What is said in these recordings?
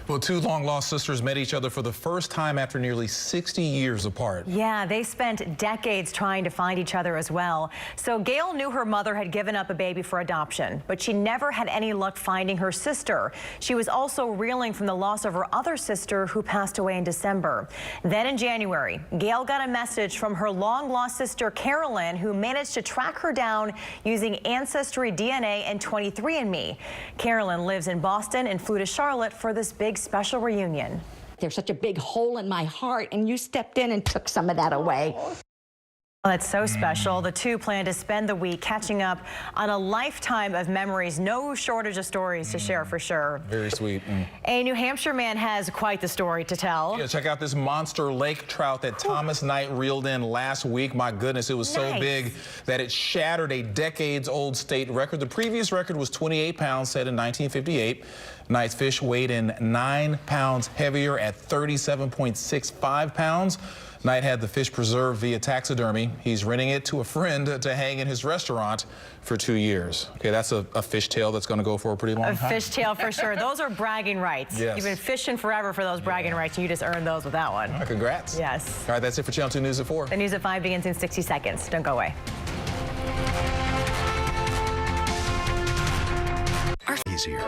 Well, two long-lost sisters met each other for the first time after nearly 60 years apart. Yeah, they spent decades trying to find each other as well. So Gail knew her mother had given up a baby for adoption, but she never had any luck finding her sister. She was also reeling from the loss of her other sister who passed away in December. Then in January, Gail got a message from her long-lost sister Carolyn, who managed to track her down using Ancestry DNA and 23andMe. Carolyn lives in Boston and flew to Charlotte for this big special reunion. There's such a big hole in my heart, and you stepped in and took some of that away. Well, that's so special. The two plan to spend the week catching up on a lifetime of memories. No shortage of stories to share for sure. Very sweet. A New Hampshire man has quite the story to tell. Yeah, check out this monster lake trout that Thomas Knight reeled in last week. My goodness, it was so big that it shattered a decades-old state record. The previous record was 28 pounds, set in 1958. Knight's fish weighed in 9 pounds heavier at 37.65 pounds. Knight had the fish preserved via taxidermy. He's renting it to a friend to hang in his restaurant for 2 years. Okay, that's a fish tail that's going to go for a pretty long time. A fish tail for sure. Those are bragging rights. Yes. You've been fishing forever for those bragging rights, and you just earned those with that one. Congrats. Yes. All right, that's it for Channel 2 News at 4. The news at 5 begins in 60 seconds. Don't go away. Easier.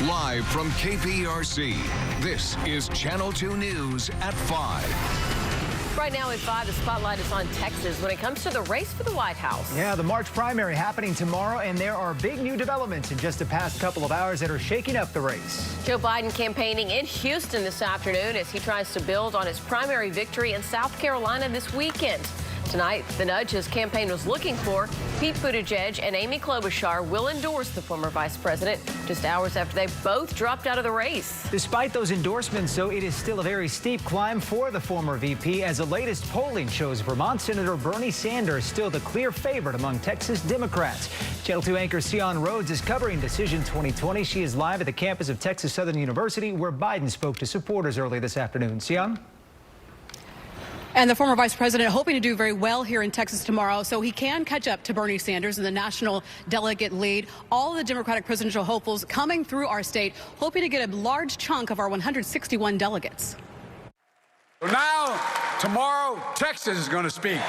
Live from KPRC, this is Channel 2 News at 5. Right now at 5, the spotlight is on Texas when it comes to the race for the White House. Yeah, the March primary happening tomorrow, and there are big new developments in just the past couple of hours that are shaking up the race. Joe Biden campaigning in Houston this afternoon as he tries to build on his primary victory in South Carolina this weekend. Tonight, the nudge his campaign was looking for, Pete Buttigieg and Amy Klobuchar will endorse the former vice president just hours after they both dropped out of the race. Despite those endorsements, though, it is still a very steep climb for the former VP, as the latest polling shows Vermont Senator Bernie Sanders still the clear favorite among Texas Democrats. Channel 2 anchor Sion Rhodes is covering Decision 2020. She is live at the campus of Texas Southern University, where Biden spoke to supporters early this afternoon. Sion? And the former vice president hoping to do very well here in Texas tomorrow so he can catch up to Bernie Sanders in the national delegate lead. All the Democratic presidential hopefuls coming through our state, hoping to get a large chunk of our 161 delegates. Now, tomorrow, Texas is going to speak.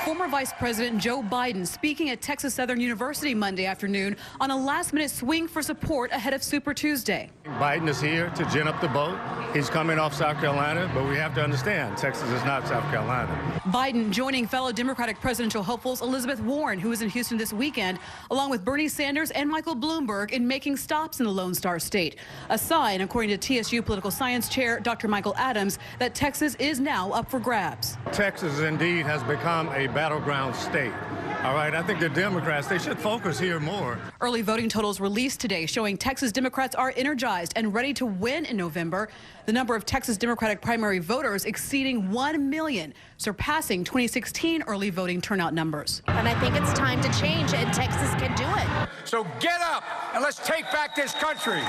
Former Vice President Joe Biden speaking at Texas Southern University Monday afternoon on a last-minute swing for support ahead of Super Tuesday. Biden is here to gin up the boat. He's coming off South Carolina, but we have to understand Texas is not South Carolina. Biden joining fellow Democratic presidential hopefuls Elizabeth Warren, who is in Houston this weekend, along with Bernie Sanders and Michael Bloomberg in making stops in the Lone Star State. A sign, according to TSU political science chair Dr. Michael Adams, that Texas is now up for grabs. Texas indeed has become a battleground state. All right, I think the Democrats, they should focus here more. Early voting totals released today showing Texas Democrats are energized and ready to win in November. The number of Texas Democratic primary voters exceeding 1 million, surpassing 2016 early voting turnout numbers. And I think it's time to change, and Texas can do it. So get up and let's take back this country.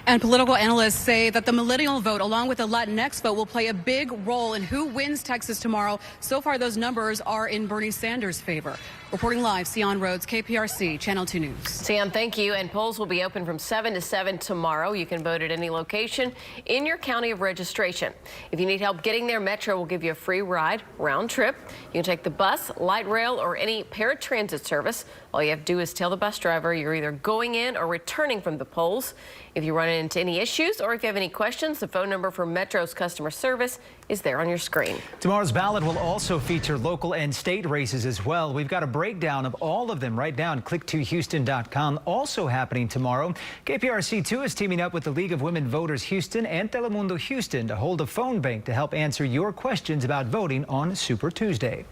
And political analysts say that the millennial vote, along with the Latinx vote, will play a big role in who wins Texas tomorrow. So far, those numbers are in Bernie Sanders' favor. Reporting live, Sion Rhodes, KPRC, Channel 2 News. Sion, thank you. And polls will be open from 7 to 7 tomorrow. You can vote at any location in your county of registration. If you need help getting there, Metro will give you a free ride round trip. You can take the bus, light rail, or any paratransit service. All you have to do is tell the bus driver you're either going in or returning from the polls. If you run into any issues or if you have any questions, the phone number for Metro's customer service is there on your screen. Tomorrow's ballot will also feature local and state races as well. We've got a breakdown of all of them right now on click2houston.com. Also happening tomorrow, KPRC 2 is teaming up with the League of Women Voters Houston and Telemundo Houston to hold a phone bank to help answer your questions about voting on Super Tuesday.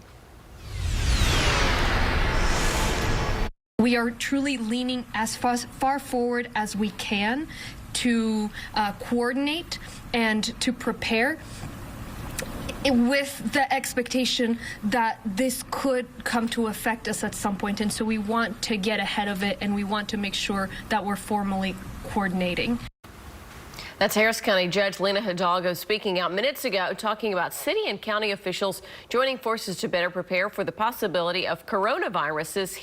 We are truly leaning as far forward as we can to coordinate and to prepare, with the expectation that this could come to affect us at some point. And so we want to get ahead of it, and we want to make sure that we're formally coordinating. That's Harris County Judge Lena Hidalgo speaking out minutes ago, talking about city and county officials joining forces to better prepare for the possibility of coronaviruses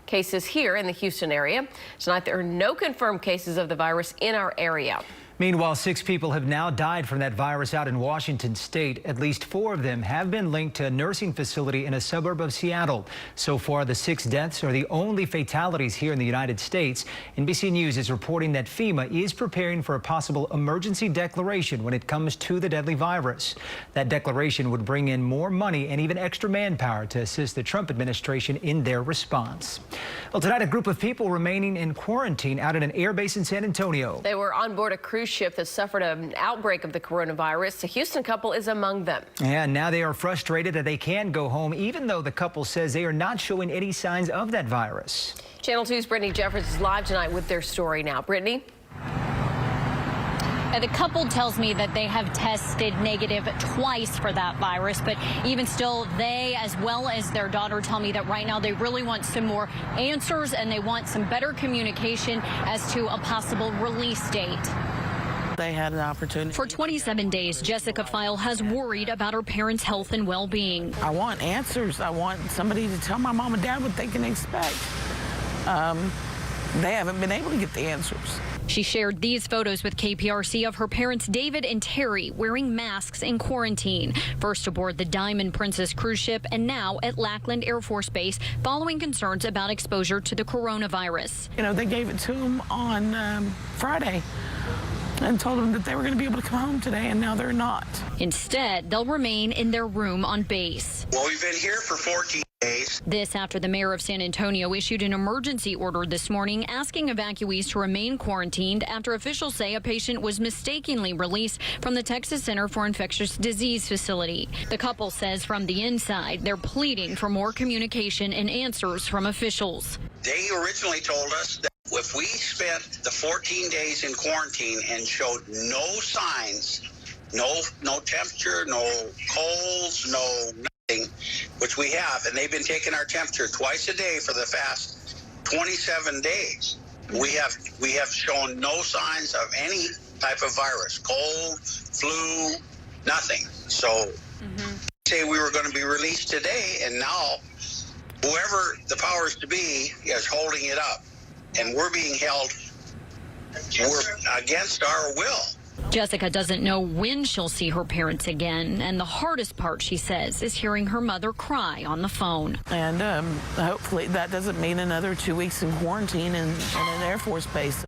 cases here in the Houston area. Tonight, there are no confirmed cases of the virus in our area. Meanwhile, 6 people have now died from that virus out in Washington state. At least 4 of them have been linked to a nursing facility in a suburb of Seattle. So far, the 6 deaths are the only fatalities here in the United States. NBC News is reporting that FEMA is preparing for a possible emergency declaration when it comes to the deadly virus. That declaration would bring in more money and even extra manpower to assist the Trump administration in their response. Well, tonight, a group of people remaining in quarantine out at an air base in San Antonio. They were on board a cruise ship that suffered an outbreak of the coronavirus. A Houston couple is among them. And now they are frustrated that they can't go home, even though the couple says they are not showing any signs of that virus. Channel 2's Brittany Jeffers is live tonight with their story now. Brittany? The couple tells me that they have tested negative twice for that virus, but even still, they, as well as their daughter, tell me that right now they really want some more answers and they want some better communication as to a possible release date. They had an opportunity. For 27 days, Jessica File has worried about her parents' health and well-being. I want answers. I want somebody to tell my mom and dad what they can expect. They haven't been able to get the answers. She shared these photos with KPRC of her parents, David and Terry, wearing masks in quarantine. First aboard the Diamond Princess cruise ship and now at Lackland Air Force Base following concerns about exposure to the coronavirus. You know, they gave it to them on Friday and told them that they were going to be able to come home today, and now they're not. Instead, they'll remain in their room on base. Well, we've been here for 14 days. This after the mayor of San Antonio issued an emergency order this morning asking evacuees to remain quarantined after officials say a patient was mistakenly released from the Texas Center for Infectious Disease facility. The couple says from the inside, they're pleading for more communication and answers from officials. They originally told us that if we spent the 14 days in quarantine and showed no signs, no temperature, no colds, no nothing, which we have, and they've been taking our temperature twice a day for the past 27 days. We have shown no signs of any type of virus, cold, flu, nothing. So say we were going to be released today, and now whoever the powers to be is holding it up. And we're being held, we're against our will. Jessica doesn't know when she'll see her parents again. And the hardest part, she says, is hearing her mother cry on the phone. And hopefully that doesn't mean another 2 weeks in quarantine in an Air Force base.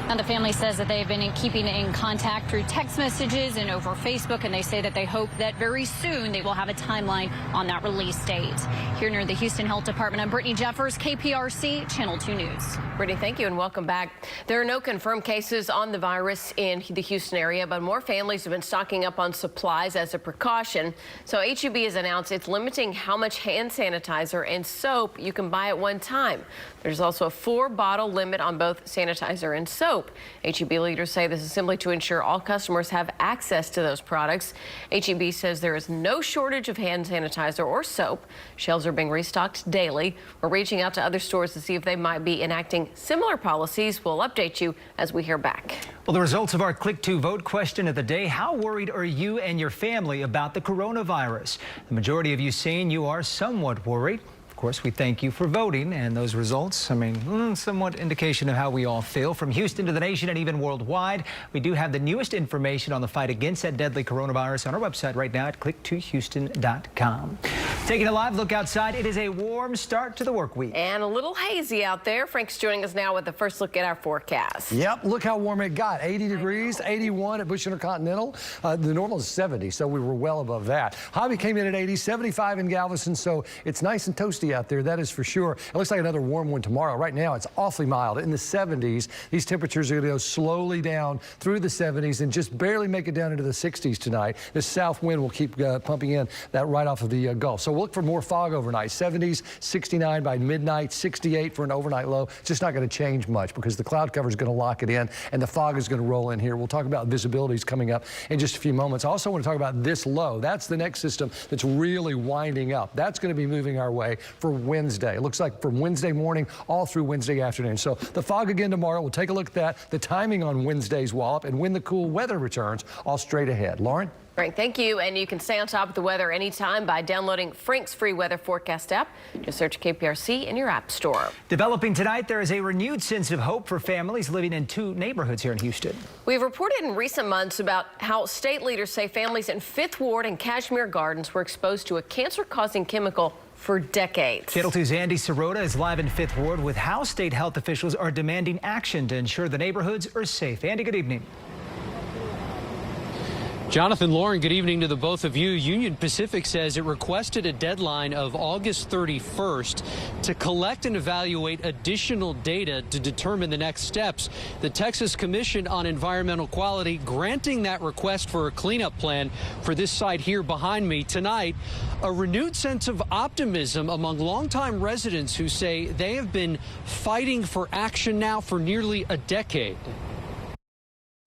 And the family says that they've been keeping in contact through text messages and over Facebook, and they say that they hope that very soon they will have a timeline on that release date. Here near the Houston Health Department, I'm Brittany Jeffers, KPRC, Channel 2 News. Brittany, thank you and welcome back. There are no confirmed cases on the virus in the Houston area, but more families have been stocking up on supplies as a precaution. So HEB has announced it's limiting how much hand sanitizer and soap you can buy at one time. There's also a 4-bottle limit on both sanitizer and soap. HEB leaders say this is simply to ensure all customers have access to those products. HEB says there is no shortage of hand sanitizer or soap. Shelves are being restocked daily. We're reaching out to other stores to see if they might be enacting similar policies. We'll update you as we hear back. Well, the results of our Click to Vote question of the day. How worried are you and your family about the coronavirus? The majority of you saying you are somewhat worried. Of course, we thank you for voting, and those results, somewhat indication of how we all feel. From Houston to the nation and even worldwide, we do have the newest information on the fight against that deadly coronavirus on our website right now at click2houston.com. Taking a live look outside, it is a warm start to the work week. And a little hazy out there. Frank's joining us now with the first look at our forecast. Yep, look how warm it got. 80 degrees, 81 at Bush Intercontinental. The normal is 70, so we were well above that. Hobby came in at 80, 75 in Galveston, so it's nice and toasty out there, that is for sure. It looks like another warm one tomorrow. Right now, it's awfully mild in the 70s. These temperatures are going to go slowly down through the 70s and just barely make it down into the 60s tonight. This south wind will keep pumping in that right off of the Gulf. So So we'll look for more fog overnight. 70s, 69 by midnight, 68 for an overnight low. It's just not going to change much because the cloud cover is going to lock it in and the fog is going to roll in here. We'll talk about visibilities coming up in just a few moments. I also want to talk about this low. That's the next system that's really winding up. That's going to be moving our way for Wednesday. It looks like from Wednesday morning all through Wednesday afternoon. So the fog again tomorrow. We'll take a look at that. The timing on Wednesday's wallop and when the cool weather returns, all straight ahead. Lauren? Frank, thank you. And you can stay on top of the weather anytime by downloading Frank's free weather forecast app. Just search KPRC in your app store. Developing tonight, there is a renewed sense of hope for families living in 2 neighborhoods here in Houston. We've reported in recent months about how state leaders say families in 5th Ward and Kashmere Gardens were exposed to a cancer-causing chemical for decades. Channel 2's Andy Sirota is live in 5th Ward with how state health officials are demanding action to ensure the neighborhoods are safe. Andy, good evening. Jonathan, Lauren, good evening to the both of you. Union Pacific says it requested a deadline of August 31st to collect and evaluate additional data to determine the next steps. The Texas Commission on Environmental Quality granting that request for a cleanup plan for this site here behind me tonight. A renewed sense of optimism among longtime residents who say they have been fighting for action now for nearly a decade.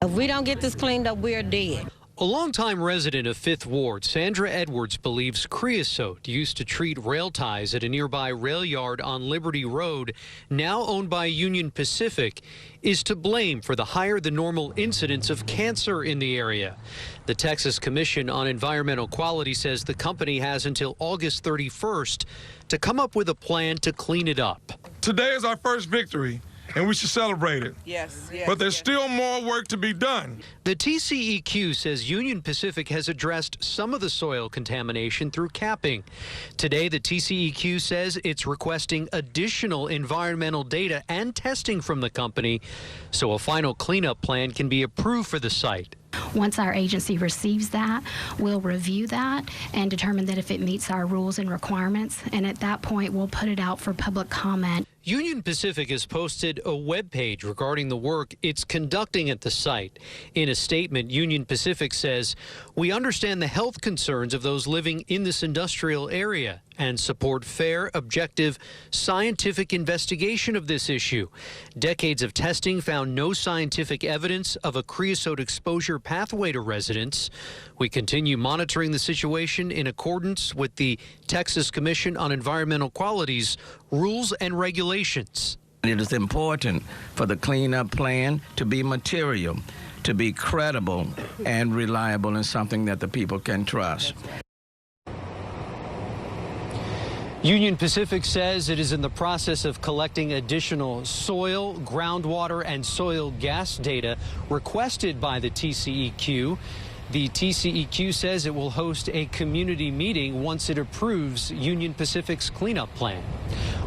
If we don't get this cleaned up, we're dead. A longtime resident of 5th Ward, Sandra Edwards, believes creosote used to treat rail ties at a nearby rail yard on Liberty Road, now owned by Union Pacific, is to blame for the higher than normal incidence of cancer in the area. The Texas Commission on Environmental Quality says the company has until August 31st to come up with a plan to clean it up. Today is our first victory, and we should celebrate it. Yes. But there's still more work to be done. The TCEQ says Union Pacific has addressed some of the soil contamination through capping. Today, the TCEQ says it's requesting additional environmental data and testing from the company so a final cleanup plan can be approved for the site. Once our agency receives that, we'll review that and determine that if it meets our rules and requirements. And at that point, we'll put it out for public comment. Union Pacific has posted a webpage regarding the work it's conducting at the site. In a statement, Union Pacific says, "We understand the health concerns of those living in this industrial area and support fair, objective, scientific investigation of this issue. Decades of testing found no scientific evidence of a creosote exposure pathway to residents. We continue monitoring the situation in accordance with the Texas Commission on Environmental Quality's rules and regulations." It is important for the cleanup plan to be material, to be credible and reliable, and something that the people can trust. Union Pacific says it is in the process of collecting additional soil, groundwater, and soil gas data requested by the TCEQ. The TCEQ says it will host a community meeting once it approves Union Pacific's cleanup plan.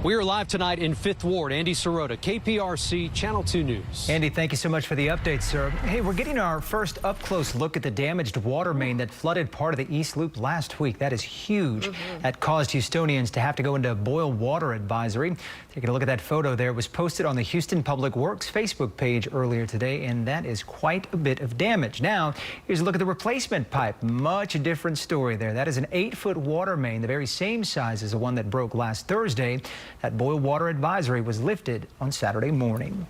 We are live tonight in 5th Ward. Andy Sirota, KPRC, Channel 2 News. Andy, thank you so much for the update, sir. Hey, we're getting our first up-close look at the damaged water main that flooded part of the East Loop last week. That is huge. That caused Houstonians to have to go into a boil water advisory. Taking a look at that photo there. It was posted on the Houston Public Works Facebook page earlier today, and that is quite a bit of damage. Now, here's a look at the replacement pipe. Much different story there. That is an 8-foot water main, the very same size as the one that broke last Thursday. That boil water advisory was lifted on Saturday morning.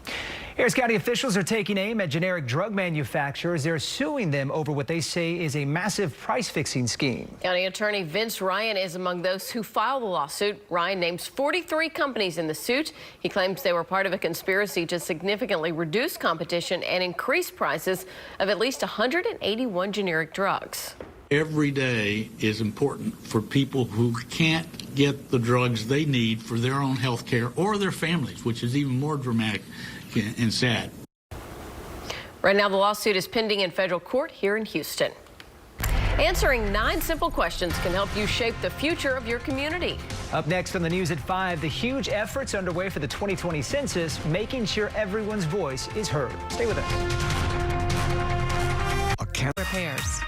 Harris County officials are taking aim at generic drug manufacturers. They're suing them over what they say is a massive price-fixing scheme. County Attorney Vince Ryan is among those who filed the lawsuit. Ryan names 43 companies in the suit. He claims they were part of a conspiracy to significantly reduce competition and increase prices of at least 181 generic drugs. Every day is important for people who can't get the drugs they need for their own health care or their families, which is even more dramatic and sad. Right now, the lawsuit is pending in federal court here in Houston. Answering 9 simple questions can help you shape the future of your community. Up next on the news at 5, the huge efforts underway for the 2020 census, making sure everyone's voice is heard. Stay with us. Repairs.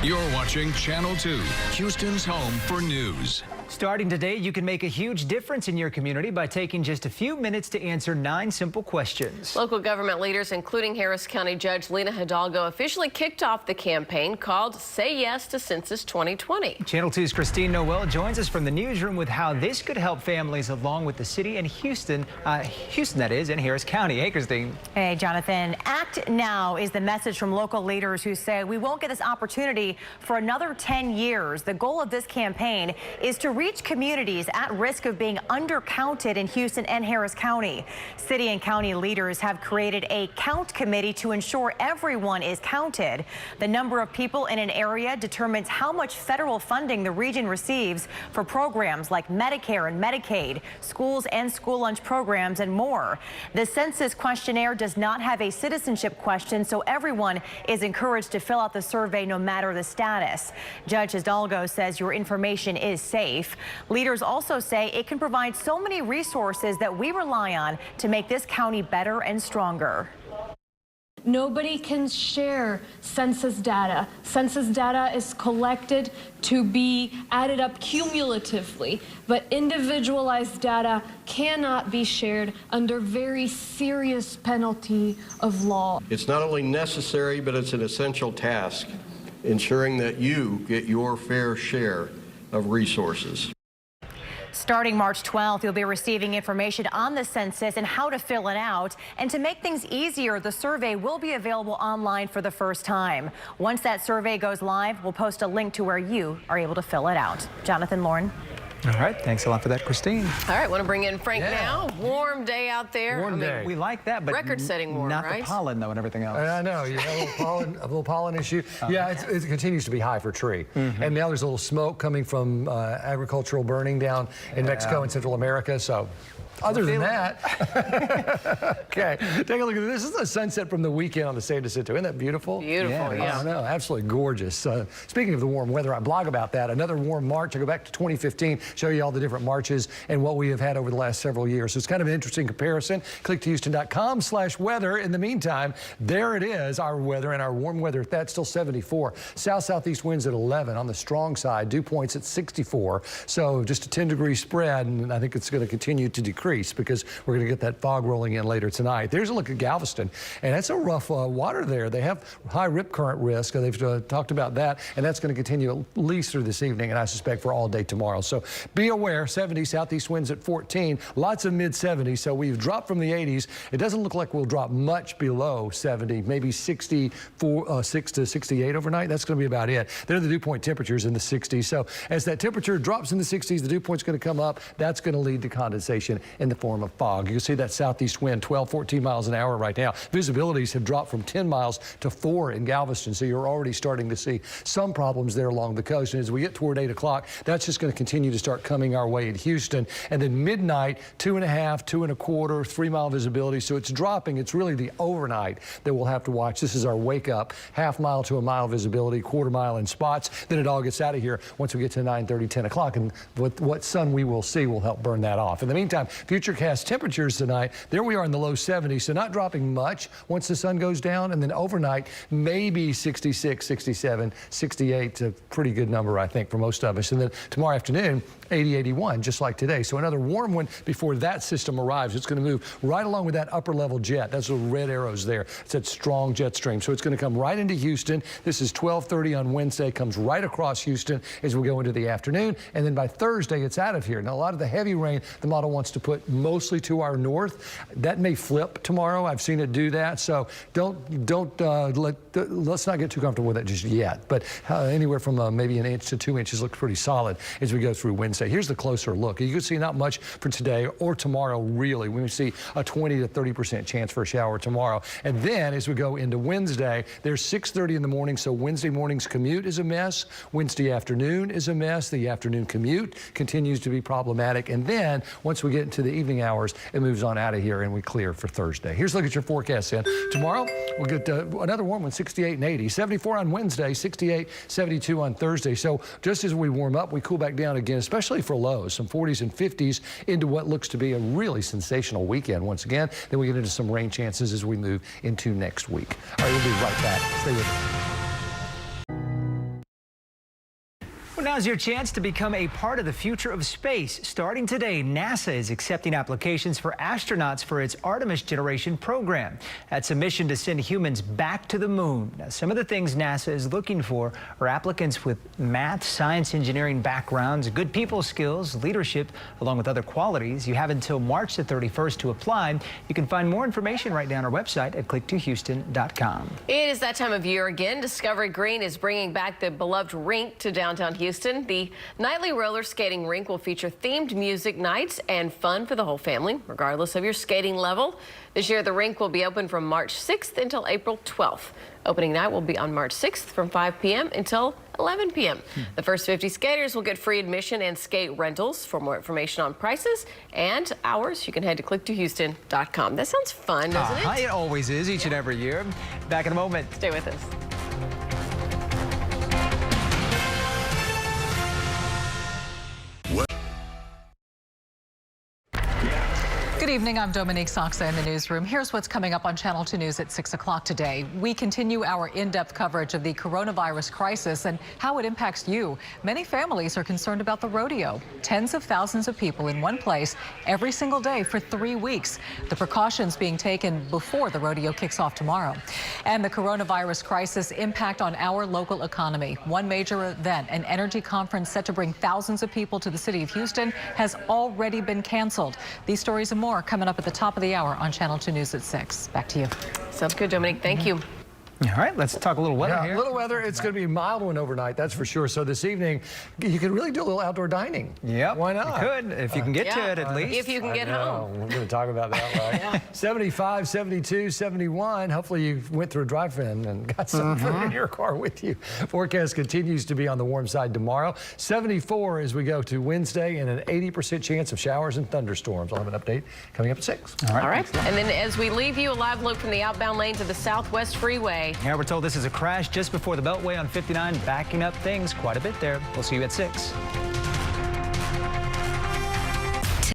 You're watching Channel 2, Houston's home for news. Starting today, you can make a huge difference in your community by taking just a few minutes to answer 9 simple questions. Local government leaders, including Harris County Judge Lena Hidalgo, officially kicked off the campaign called Say Yes to Census 2020. Channel 2's Christine Noel joins us from the newsroom with how this could help families along with the city and Houston that is, in Harris County. Hey, Christine. Hey, Jonathan. Act now is the message from local leaders who say we won't get this opportunity for another 10 years. The goal of this campaign is to reach communities at risk of being undercounted in Houston and Harris County. City and county leaders have created a count committee to ensure everyone is counted. The number of people in an area determines how much federal funding the region receives for programs like Medicare and Medicaid, schools and school lunch programs, and more. The census questionnaire does not have a citizenship question, so everyone is encouraged to fill out the survey no matter the status. Judge Hidalgo says your information is safe. Leaders also say it can provide so many resources that we rely on to make this county better and stronger. Nobody can share census data. Census data is collected to be added up cumulatively, but individualized data cannot be shared under very serious penalty of law. It's not only necessary, but it's an essential task, ensuring that you get your fair share of resources. Starting March 12th, you'll be receiving information on the census and how to fill it out. And to make things easier, the survey will be available online for the first time. Once that survey goes live, we'll post a link to where you are able to fill it out. Jonathan, Lauren. All right, thanks a lot for that, Christine. All right, want to bring in Frank now. Warm day out there. Warm day. We like that, but record-setting warm, not right? the pollen, though, and everything else. I know, you know, a little pollen issue. Yeah, it continues to be high for tree. And now there's a little smoke coming from agricultural burning down in Mexico and Central America, so... Other than that, okay, take a look at this. This is a sunset from the weekend on the San Jacinto. Isn't that beautiful? Beautiful, yeah. I know, absolutely gorgeous. Speaking of the warm weather, I blog about that. Another warm March. I go back to 2015, show you all the different marches and what we have had over the last several years. So it's kind of an interesting comparison. Click to Houston.com/weather. In the meantime, there it is, our weather and our warm weather. That's still 74. South-southeast winds at 11 on the strong side. Dew points at 64. So just a 10-degree spread, and I think it's going to continue to decrease because we're going to get that fog rolling in later tonight. There's a look at Galveston, and that's a rough water there. They have high rip current risk. They've talked about that, and that's going to continue at least through this evening, and I suspect for all day tomorrow. So be aware, 70 southeast winds at 14, lots of mid-70s, so we've dropped from the 80s. It doesn't look like we'll drop much below 70, maybe 64, 6 to 68 overnight. That's going to be about it. There are the dew point temperatures in the 60s. So as that temperature drops in the 60s, the dew point's going to come up. That's going to lead to condensation in the form of fog. You can see that southeast wind, 12, 14 miles an hour right now. Visibilities have dropped from 10 miles to 4 in Galveston, so you're already starting to see some problems there along the coast. And as we get toward 8 o'clock, that's just going to continue to start coming our way in Houston. And then midnight, 2.5, 2 1/4, 3-mile visibility. So it's dropping. It's really the overnight that we'll have to watch. This is our wake up, 1/2 mile to 1 mile visibility, 1/4 mile in spots. Then it all gets out of here once we get to 9:30, 10 o'clock. And what sun we will see will help burn that off. In the meantime, futurecast temperatures tonight, there we are in the low 70s, so not dropping much once the sun goes down. And then overnight, maybe 66, 67, 68, a pretty good number, I think, for most of us. And then tomorrow afternoon, 80, 81, just like today. So another warm one before that system arrives. It's going to move right along with that upper level jet. That's the red arrows there. It's that strong jet stream. So it's going to come right into Houston. This is 12:30 on Wednesday. Comes right across Houston as we go into the afternoon. And then by Thursday, it's out of here. Now, a lot of the heavy rain, the model wants to put mostly to our north. That may flip tomorrow. I've seen it do that. So let's not get too comfortable with it just yet. But anywhere from maybe 1 inch to 2 inches looks pretty solid as we go through Wednesday. Here's the closer look. You can see not much for today or tomorrow, really. We see a 20 to 30% chance for a shower tomorrow. And then as we go into Wednesday, there's 6:30 in the morning. So Wednesday morning's commute is a mess. Wednesday afternoon is a mess. The afternoon commute continues to be problematic. And then once we get into the evening hours, it moves on out of here and we clear for Thursday. Here's a look at your forecast then. Tomorrow, we'll get another warm one, 68 and 80. 74 on Wednesday, 68, 72 on Thursday. So just as we warm up, we cool back down again, especially for lows, some 40s and 50s into what looks to be a really sensational weekend once again. Then we get into some rain chances as we move into next week. All right, we'll be right back. Stay with us. Well, now's your chance to become a part of the future of space. Starting today, NASA is accepting applications for astronauts for its Artemis Generation program. That's a mission to send humans back to the moon. Now, some of the things NASA is looking for are applicants with math, science, engineering backgrounds, good people skills, leadership, along with other qualities. You have until March the 31st to apply. You can find more information right now on our website at click2houston.com. It is that time of year again. Discovery Green is bringing back the beloved rink to downtown Houston. The nightly roller skating rink will feature themed music nights and fun for the whole family, regardless of your skating level. This year, the rink will be open from March 6th until April 12th. Opening night will be on March 6th from 5 p.m. until 11 p.m. The first 50 skaters will get free admission and skate rentals. For more information on prices and hours, you can head to click2houston.com. That sounds fun, doesn't it? It always is, each and every year. Back in a moment. Stay with us. Good evening, I'm Dominique Saxa in the newsroom. Here's what's coming up on Channel 2 News at 6 o'clock today. We continue our in-depth coverage of the coronavirus crisis and how it impacts you. Many families are concerned about the rodeo. Tens of thousands of people in one place every single day for 3 weeks. The precautions being taken before the rodeo kicks off tomorrow. And the coronavirus crisis impact on our local economy. One major event, an energy conference set to bring thousands of people to the city of Houston, has already been canceled. These stories and more coming up at the top of the hour on Channel 2 News at 6. Back to you. Sounds good, Dominique. Thank you. All right, let's talk a little weather here. A little weather. It's going to be a mild one overnight, that's for sure. So this evening, you can really do a little outdoor dining. Yep. Why not? You could, if you can get to it at least. If you can get home. We're going to talk about that, right? 75, 72, 71. Hopefully you went through a drive-in and got some food in your car with you. Forecast continues to be on the warm side tomorrow. 74 as we go to Wednesday, and an 80% chance of showers and thunderstorms. I'll have an update coming up at 6. All right. And then as we leave you, a live look from the outbound lanes of the Southwest Freeway. Yeah, we're told this is a crash just before the Beltway on 59, backing up things quite a bit there. We'll see you at 6.